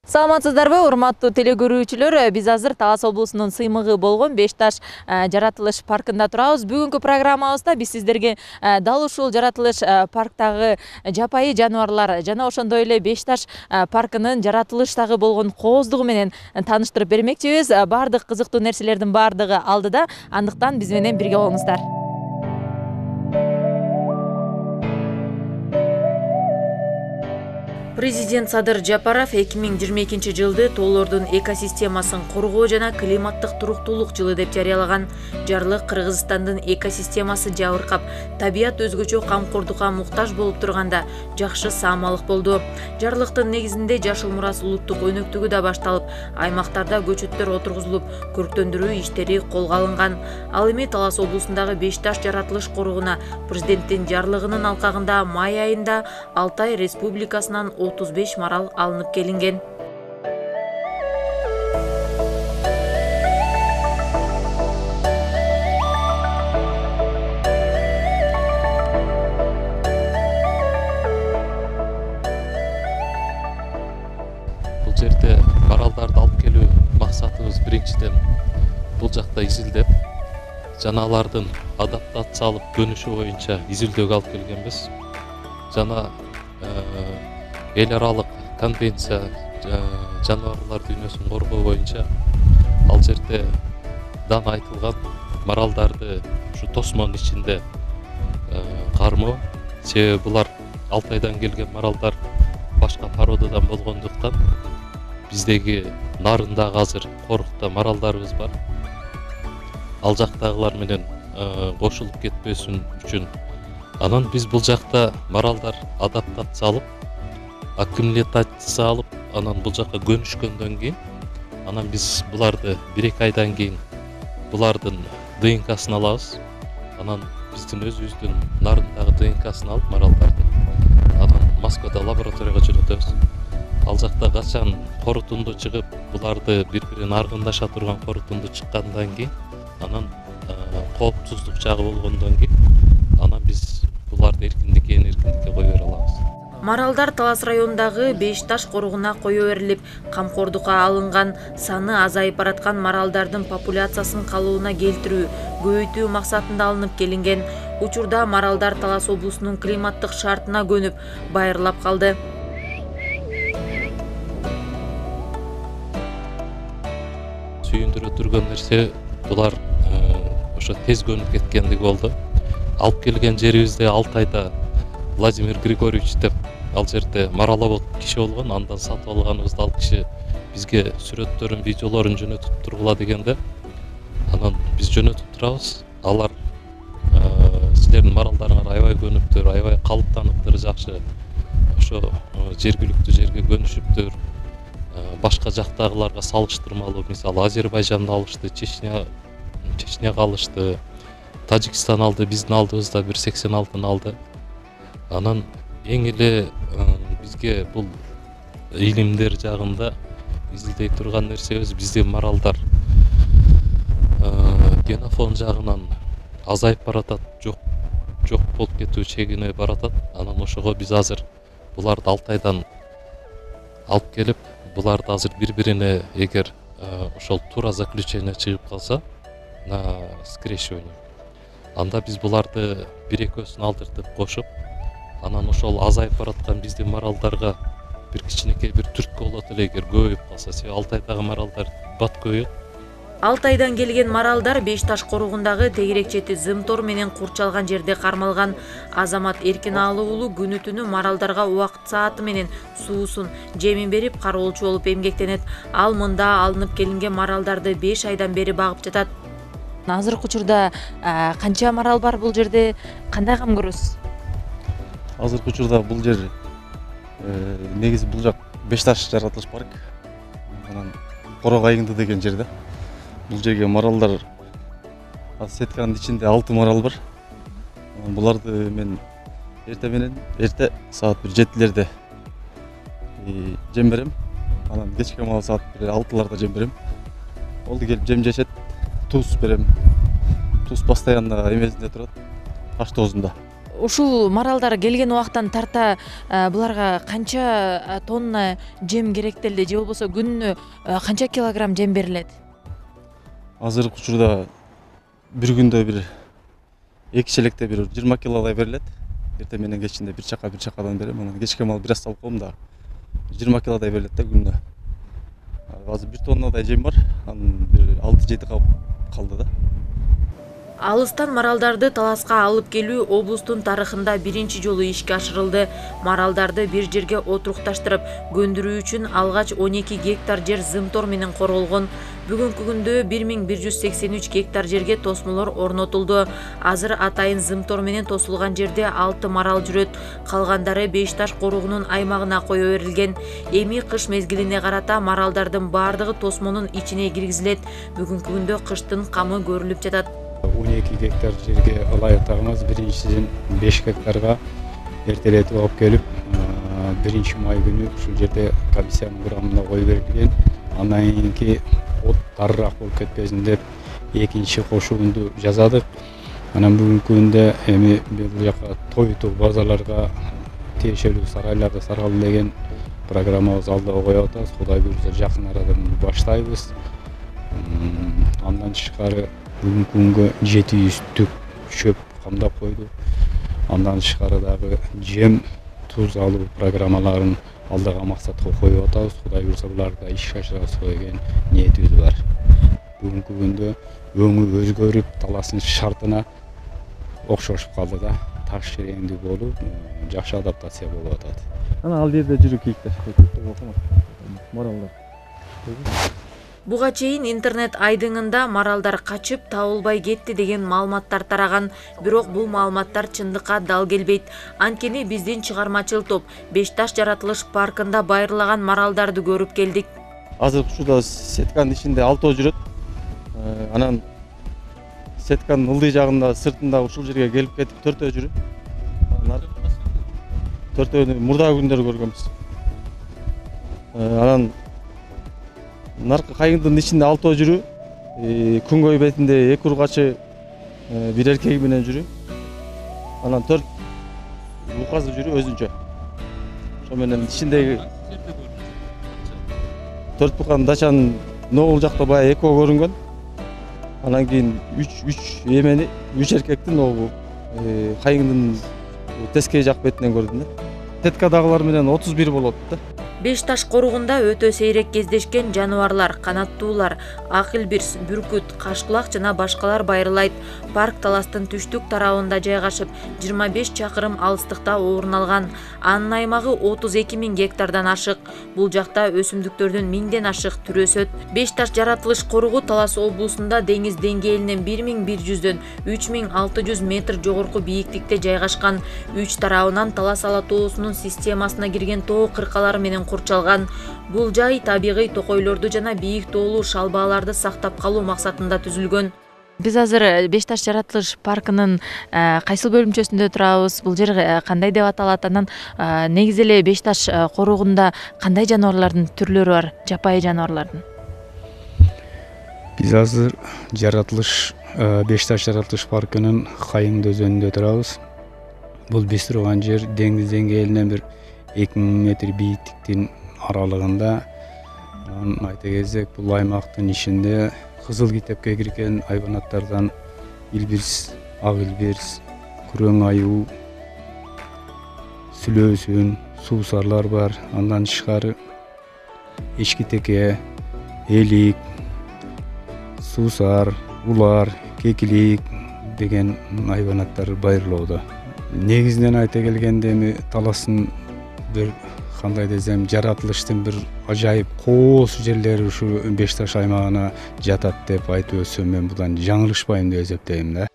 Саламатсыздарбы, урматтуу телекөрүүчүлөр, биз азыр Талас облусунун сыймыгы болгон Беш Таш жаратылыш паркында турабыз. Бүгүнкү программабызда биз сиздерге дал ушул жаратылыш парктагы жапайы жаныбарлар жана ошондой эле Беш Таш паркынын жаратылыштагы болгон кооздугу менен тааныштырып бермекчибиз. Бардык кызыктуу нерселердин бардыгы алдыда, андыктан биз менен бирге болуңуздар. Президент Садыр Жапаров 2022 жылды тоолордун экосистемасын коргоо жана климаттык туруктуулук жылы деп жарыялаган. Жарлык Кыргызстандын экосистемасы жабыркап, табият өзгөчө камкордукка муктаж болуп турганда жакшы саамалык болду. Жарлыктын негизинде Жашыл Мурас улуттук өнөктүгү да башталып, аймактарда көчөттөр отургузулуп, көрктөндүрүү иштери колго алынган. Ал эми Талас облусундагы Беш Таш жаратылыш коргоуна президенттин жарлыгынын алкагында май айында Алтай Республикасынан 35 марал алынып келинген. Бул жерде маралдарды алып келүү максатыбыз биринчиден бул жакта изилдеп, жана алардын адаптациялык көнүшү боюнча изилдөөгө алып келгенбиз. Жана эл аралык конвенция жаныбарлар дүйнөсүн коргоо боюнча ал жерде дан айтылган маралдарды ушу тосмонун ичинде кармоо, себеби булар Алтайдан келген маралдар башка породадан болгондуктан биздеги нарындагы азыр корукта маралдарыбыз бар. Ал жактагылар менен кошулуп кетпесин үчүн анан биз бул жакта маралдар адаптациялык, аккумулятация алып, анан бул жакка көнүшкөндөн кийин, анан биз буларды 1-2 айдан кийин булардын ДНКсын алабыз. Анан биздин өзүбүздүн нарындагы ДНКсын алып маралдарды, анан Москвада лабораторияга жөнөтөбүз. Ал жакта качан корутунду чыгып, буларды бири-бирин аргындаша турган корутунду чыккандан кийин, анан коопсуздук жагы болгондон кийин, анан биз буларды эркиндикке кое бере алабыз. Маралдар Талас районундагы Беш Таш коргоуна кое берилип, камкордукка алынган, саны азайып бараткан маралдардын популяциясын калыбына келтирүү, көбөйтүү максатында алынып келинген. Учурда маралдар Талас облусунун климаттык шартына көнүп, байырлап калды. Сүйүндүрө турган нерсе булар ошо тез көнүп кеткендиги болду. Алып келген жерибизде Алтайда Владимир Григорьевич деп ал жерде маралобот киши болгон, андан сатып алганыбызда ал киши бизге сүрөттөрүн, видеолорун жөнөтүп тургула дегенде, анан биз жөнөтүп турабыз. Алар силердин маралдарыңар аябай көнүптүр, аябай калыптаныптыр, жакшы ошо жергиликтүү жерге көнүшүптүр. Башка жактагыларга салыштырмалуу, мисалы Азербайжанды алышты, Чечняга алышты, Тажикстан алды, биздин алдыбызда 1,86 алды. Анан эң эле бизге бул илимдер жагында изилдей турган нерсебиз, биздин маралдар генофон жагынан азайып баратат, жок болуп кетүү чегине баратат. Анан ошого биз азыр буларды Алтайдан алып келип, буларды азыр бири-бирине эгер ошол туура заключение чыгып калса, на скрещивание, анда биз буларды 1-2-өсүн алдыртып кошуп, анан ошол азайып бараткан биздин маралдарга бир кичинекей бир түрткү болот эле эгер көбөйүп калса. Себеби Алтайдагы маралдар бат көбөйөт. Алтайдан келген маралдар Беш Таш коргоундагы тегерек чети зымтор менен курчалган жерде кармалган. Азамат Эркиналуу уулу күнү түнү маралдарга убакыт сааты менен суусун, жемин берип кароолчу болуп эмгектенет. Ал мында алынып келинген маралдарды 5 айдан бери багып жатат. Азыркы учурда канча марал бар бул жерде, кандай кам көрөсүз? Азыркы учурда бул жер негизи бул жак Беш Таш жаратылыш парк. Анан Корок айыңды деген жерде. Бул жерге маралдар сетканын ичинде 6 марал бар. Буларды мен эрте саат 7-лерде жем берем. Анан кечке маал саат 6-ларда жем берем. Ол келип жем жешет, туз берем. Туз постоянно эмесинде турат, аш тоозунда. ушул маралдар келген убактан тарта буларга канча тонна жем керектелди же болбосо күнүнө канча килограмм жем берилет? Азыркы учурда бир күндө бир 2 челекте бир 20 килодай берилет. Эртең менен кечинде бир чакадан берем. Анан кечке маал бир аз салып коем да 20 килодай берилет да күнүнө. Азыр 1 тоннадай жем бар. Анын бир 6-7 кап калды да. Алыстан маралдарды таласка алып келүү облустун тарыхында биринчи жолу ишке ашырылды. Маралдарды бир жерге отурукташтырып көндүрүү үчүн алгач 12 гектар жер зымтор менен корголгон. Бүгүнкү күндө 1183 гектар жерге тосмолор орнотулду. Азыр атайын зымтор менен тосулган жерде 6 марал жүрөт. Калгандары Беш Таш коругунун аймагына кое берилген. Эми кыш мезгилине карата маралдардын бардыгы тосмонун ичине киргизилет. Бүгүнкү күндө кыштын камы көрүлүп жатат. 12 гектар жерге ылайыктагыбыз биринчиден 5 гектарга эртелетип алып келип, 1-май күнү ушул жерде комиссиянын курамында кое берилген. Андан кийинки от дарыраак болуп кетпесин деп экинчи кошуунду жасадык. Анан бүгүнкү күндө эми бул жака тойтуу базаларга тиешелүү сарайларды саргалы деген программабыз алдыга коюп атабыз. Кудай буйрса жакын арада муну баштайбыз. Андан тышкары бүгүнкү күнгө 700 түп чөп камдап койдук. Андан тышкары дагы жем, туз алуу программаларын алдыга максатка коюп атабыз. Кудай буйрса буларды ишке ашырабыз деген ниетибиз бар. Бүгүнкү күндө өңү өзгөрүп, таласын шартына окшошуп калды да. Таш жереңдүү болуп, жакшы адаптация болуп атат. Анан ал жерде жүрүп кийиктер, маралдар. Буга чейин интернет айдыңында маралдар качып табылбай кетти деген маалыматтар тараган, бирок бул маалыматтар чындыкка дал келбейт. Анткени биздин чыгармачыл топ Беш Таш жаратылыш паркында байырлаган маралдарды көрүп келдик. Азыркы учурда сетканын ичинде 6 жүрөт. Анан сетканын ылдый жагында, сыртында ушул жерге келип кетип 4 жүрөт. Төртөөнү мурдагы күндөрү көргөнбүз. Анан наркы кайыңдын ичинде 6 жүрүү, күнгөй бетинде 2 ургачы бир эркеги менен жүрүү. Анан 4 буказы жүрүү өзүнчө. Ошо менен ичиндеги 4 буканын дачанын ногул жакта баягы экөө көрүнгөн. Анан кийин 3 эмени, 3 эркектин ногу кайыңдын тескей жак бетинен көрдүм да. Сеткадагылар менен 31 болот да. Беш Таш коругунда өтө сейрек кездешкен жаныбарлар, канаттуулар, ак илбирс, бүркүт, кашкулак жана башкалар байырлайт. Парк таластын түштүк тарабында жайгашып, 25 чакырым алыстыкта орун алган. Анын аймагы 32 000 гектардан ашык. Бул жакта өсүмдүктөрдүн 1000ден ашык түрү өсөт. Беш Таш жаратылыш коругу Талас облусунда деңиз деңгээлинен 1100дөн 3600 метр жогорку бийиктикте жайгашкан. 3 тарабынан Талас ала тоосунун системасына кирген тоо кыркалары менен курчалган. Бул жай табигый токойлорду жана бийик тоолуу шалбааларды сактап калуу максатында түзүлгөн. Биз азыр Беш Таш жаратылыш паркынын кайсыл бөлүмчөсүндө турабыз? Бул жер кандай деп аталат? Анан негизи эле Беш Таш коругунда кандай жаныбарлардын түрлөрү бар? Жапайы жаныбарлардын. Биз азыр Беш Таш жаратылыш паркынын Кайыңды өзөнүндө турабыз. Бул биз турган жер деңиз деңгээлинен бир 2000 метр бийиктиктин аралыгында. Айта кетсек, бул аймактын ичинде кызыл китепке кирген айванаттардан илбирс, ак илбирс, күрөң аюу, сүлөөсүн, суусарлар бар. Андан тышкары эчкитеке, элик, суусар, улар, кекилик деген айванаттар байырлоодо. Негизинен айта келгенде эми таластын бир кандай десем жаратылыштын бир ажайып коос жерлери ушу Беш Таш аймагына жатат деп айтып өтсөм мен будан жаңылышпайм деп эсептейм да.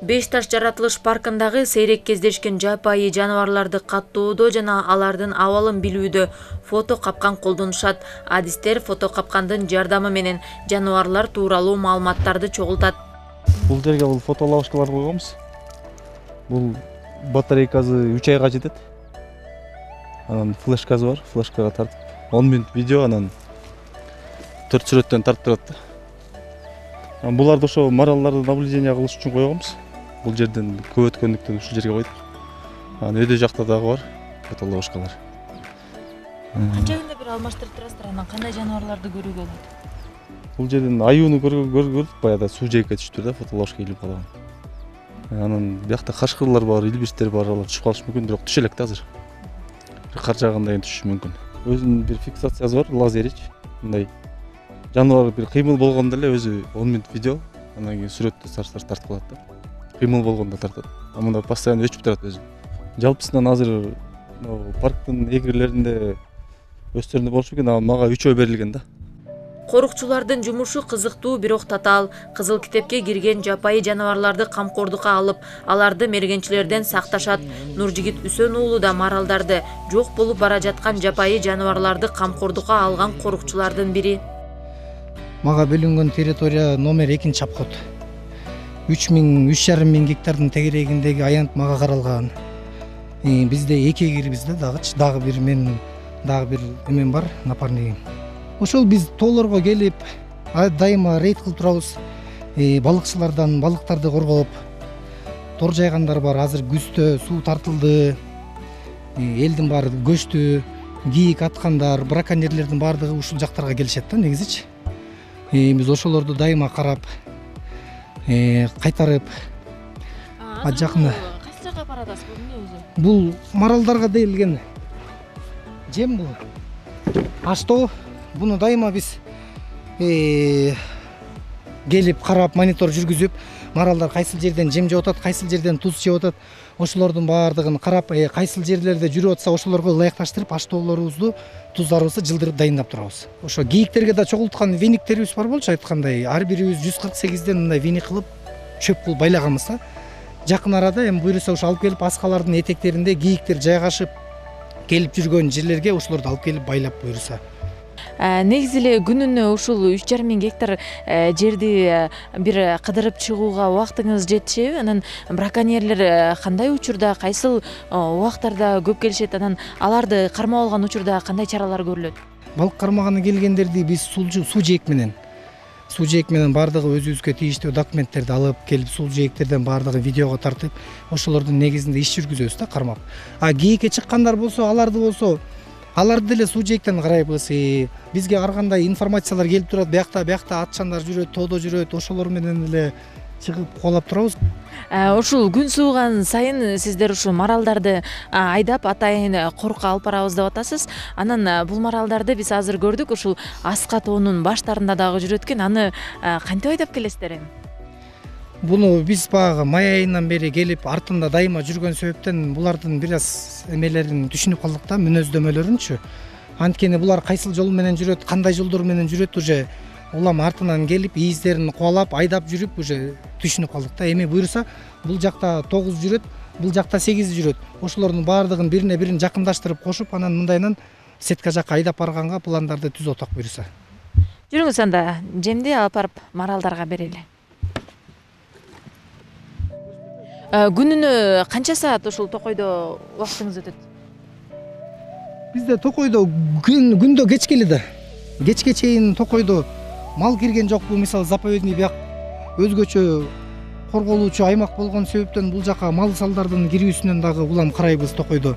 Беш Таш жаратылыш паркындагы сейрек кездешкен жапайы жаныбарларды каттоодо жана алардын абалын билүүдө фото капкан колдонушат. Адистер фото капкандын жардамы менен жаныбарлар тууралуу маалыматтарды чогултат. Бул жерге бул фотолабышкалар койгонбуз. Бул батарейкасы 3 айга жетет. Анан флешкасы бар, флешкага тартып 10 минут видео, анан 4 сүрөттөн тартып турат да. Буларды ошо маралдарды наблюдение кылыш үчүн койгонбуз. бул жерден көп өткөндүктөн ушул жерге койдук. Анан өйдө жакта дагы бар фотоловушкалар. Канча күндө бир алмаштырып турасыздар, анан кандай жаныбарларды көрүүгө болот? Бул жерден аюуну көрдүк, баягы суу жээкке түшүптүр да, фотоловушка илип калган. Анан биякта кашкырлар бар, илбирстер бар, алар түшүп калышы мүмкүн, бирок түшө элек да азыр. Кар жаагандан кийин түшүшү мүмкүн. Өзүнүн бир фиксациясы бар, лазерич. Мындай жаныбар бир кыймыл болгондо эле өзү 10 минут видео, андан кийин сүрөттү сарт тартып калат да. Кыймыл болгондо тартат. Мында постоянно өчүп турат өзү. Жалпысынан азыр парктын эгерлеринде өстөрүндө болушу мүмкүн, мага 3 берилген да. Корукчулардын жумушу кызыктуу, бирок татаал. Кызыл китепке кирген жапайы жаныбарларды камкордукка алып, аларды мергенчилерден сакташат. Нуржигит Үсөн уулу да маралдарды, жок болуп бара жаткан жапайы жаныбарларды камкордукка алган корукчулардын бири. Мага бөлүнгөн территория номер 2 обход. 3,5 миң гектардын тегерегиндеги аянт мага каралган. Бизде 2 эгерибиз да дагы бир мен дагы бир эмен бар, напарнигим. Ошол биз тоолорго келип, дайыма рейд кылып турабыз. Балыкчылардан балыктарды коргоп, тор жайгандар бар. Азыр күздө суу тартылды. Элдин баары көчтү. Кийик аткандар, браконьерлердин баардыгы ушул жактарга келишет да негизичи. Биз ошолорду дайыма карап, кайтарып, жакында. Кайсы жакка апарат атасыз бул эмне өзү? Бул маралдарга дейилген жем бул. Аштоо. Буну дайыма биз келип карап, монитор жүргүзүп, маралдар кайсыл жерден жем жеп атат, кайсыл жерден туз жеп атат, ошолордун баардыгын карап, кайсыл жерлерде жүрүп атса ошолорго ылайыкташтырып, аштоолорубузду, туздарыбызды жылдырып дайындап турабыз. Ошо кийиктерге да чогулткан вениктерибиз бар болчу, айткандай, ар бирибиз 148ден мындай веник кылып, чөп кылып байлаганбыз да. Жакын арада эми буйруса ошо алып келип, аскалардын этектеринде кийиктер жайгашып келип жүргөн жерлерге ошолорду алып келип байлап буйруса. Негизи эле күнүнө ушул 3,5 миң гектар жерди бир кыдырып чыгууга убактыңыз жетишеби? Анан браконьерлер кандай учурда, кайсыл убактарда көп келишет? Анан аларды кармап алган учурда кандай чаралар көрүлөт? Балык кармаганы келгендерди биз суу жээк менен баардыгы өзүбүзгө тийиштүү документтерди алып келип, суу жээктерден баардыгы видеого тартып, ошолордун негизинде иш жүргүзөбүз да, кармап. Кийикке чыккандар болсо, аларды деле суу жээктен карайбыз. Бизге ар кандай информациялар келип турат. Биякта атчандар жүрөт, тоодо жүрөт, ошолор менен эле чыгып кубалап турабыз. Ушул күн сууган сайын сиздер ушул маралдарды айдап атайын корукка алып барабыз деп атасыз. Анан бул маралдарды биз азыр көрдүк, ушул Аска тоонун баштарында дагы жүрөт экен. Аны кантип айдап келесиздер эми? Буну биз баягы май айынан бери келип, артында дайыма жүргөн себептен булардын бир аз эмелерин түшүнүп калдык да, мүнөздөмөлөрүнчү. Анткени булар кайсыл жол менен жүрөт, кандай жолдор менен жүрөт, уже улам артынан келип, издерин кубалап, айдап жүрүп, уже түшүнүп калдык да. Эми буйруса, бул жакта 9 жүрөт, бул жакта 8 жүрөт. Ошолордун баардыгын бирине бирин жакындаштырып кошуп, анан мындайынан сетка жакка айдап барганга пландарды түзүп атак буйруса. Жүрүңүз анда, жемди алып барып маралдарга берели. Күнүнө канча саат ушул токойдо убактыңыз өтөт? Бизде токойдо күндө кечкели да. Кечке чейин токойдо мал кирген жок. Бул мисалы заповедный бияк өзгөчө корголуучу аймак болгон себептен бул жака мал салдардын кирүүсүнөн дагы улам карайбыз токойдо.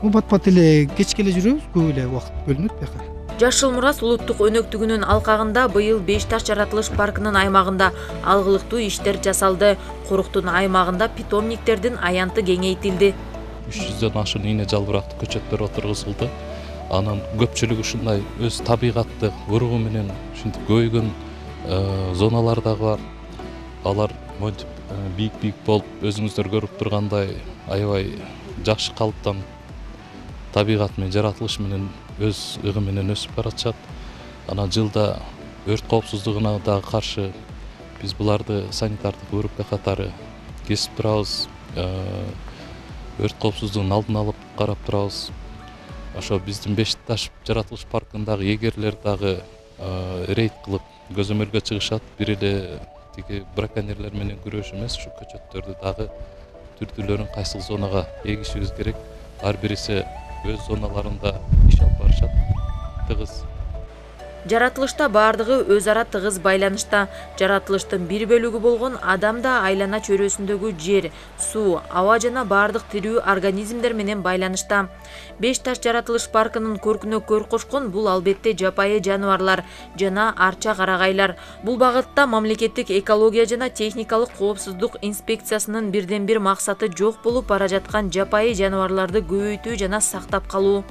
Бат эле кечкеле жүрөбүз, көп эле убакыт бөлүнөт бияка. Жашыл Мурас улуттук өнөктүгүнүн алкагында быйыл 5 таш жаратылыш паркынын аймагында алгылыктуу иштер жасалды. Коруктун аймагында питомниктердин аянты кеңейтилди. 300дөн ашуун ийне жалбырактуу көчөттөр отургузулду. Анан көпчүлүгү ушундай өз табигаттык уругу менен ушинтип көйгөн зоналар дагы бар. Алар монтип бийик болуп, өзүңүздөр көрүп тургандай аябай жакшы калыптан табигат менен, жаратылыш менен өз ыгы менен өсүп баратышат. Анан жылда өрт коопсуздугуна дагы каршы биз буларды санитардык вырубка катары кесип турабыз. Өрт коопсуздугунун алдын алып карап турабыз. Ошо биздин 5 таш жаратылыш паркындагы эгерлер дагы рейд кылып көзөмөлгө чыгышат. Бир эле тиги браконьерлер менен күрөш эмес, ушу көчөттөрдү дагы түрдүүлөрүн кайсыл зонага эгишибиз керек. Ар бириси өз зоналарында иш алып барышат. Тыгыз Жаратылышта бардыгы өз ара тыгыз байланышта. Жаратылыштын бир бөлүгү болгон адам да айлана чөйрөсүндөгү жер, суу, аба жана бардык тирүү организмдер менен байланышта. Беш таш жаратылыш паркынын көркүнө көр кошкон бул албетте жапайы жаныбарлар жана арча карагайлар. Бул багытта мамлекеттик экология жана техникалык коопсуздук инспекциясынын бирден бир максаты жок болуп бара жаткан жапайы жаныбарларды көбөйтүү жана сактап калуу.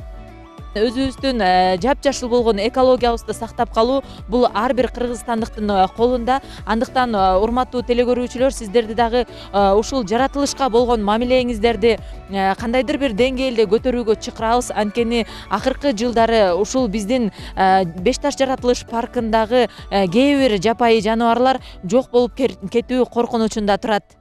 Өзүбүздүн жапжашыл болгон экологиябызды сактап калуу бул ар бир кыргызстандыктын колунда. Андыктан урматтуу телекөрүүчүлөр, сиздерди дагы ушул жаратылышка болгон мамилеңиздерди кандайдыр бир деңгээлде көтөрүүгө чакырабыз. Анткени акыркы жылдары ушул биздин Беш таш жаратылыш паркындагы кээ бир жапайы жаныбарлар жок болуп кетүү коркунучунда турат.